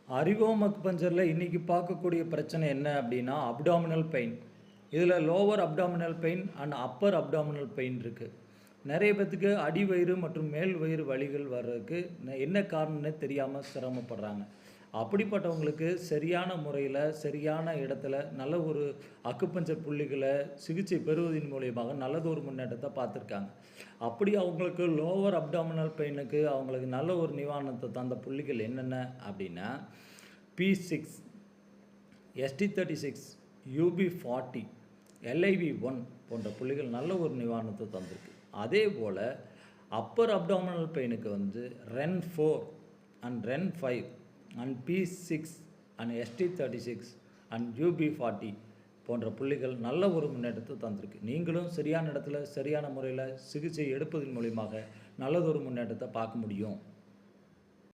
அறிவோம் அக்குபஞ்சரில் இன்றைக்கி பார்க்கக்கூடிய பிரச்சனை என்ன அப்படின்னா அப்டாமினல் பெயின். இதில் lower abdominal pain and upper abdominal pain இருக்குது. நிறைய பேர்த்துக்கு அடி வயிறு மற்றும் மேல் வயிறு வலிகள் வர்றதுக்கு என்ன காரணம்னு தெரியாமல் சிரமப்படுறாங்க. அப்படிப்பட்டவங்களுக்கு சரியான முறையில் சரியான இடத்துல நல்ல ஒரு அக்குபஞ்சர் புள்ளிகளை சிகிச்சை பெறுவதன் மூலியமாக நல்லதொரு முன்னேற்றத்தை பார்த்துருக்காங்க. அப்படி அவங்களுக்கு லோவர் அப்டாமினல் பெயினுக்கு அவங்களுக்கு நல்ல ஒரு நிவாரணத்தை தந்த புள்ளிகள் என்னென்ன அப்படின்னா P6, ST36, UB40, LIV1 போன்ற புள்ளிகள் நல்ல ஒரு நிவாரணத்தை தந்திருக்கு. அதே போல் அப்பர் அப்டாமினல் பெயினுக்கு REN4 and REN5 and P6 and ST36 and UB40 போன்ற புள்ளிகள் நல்ல ஒரு முன்னேற்றத்தை தந்திருக்கு. நீங்களும் சரியான இடத்துல சரியான முறையில் சிகிச்சை எடுப்பதன் மூலியமாக நல்லதொரு முன்னேற்றத்தை பார்க்க முடியும்.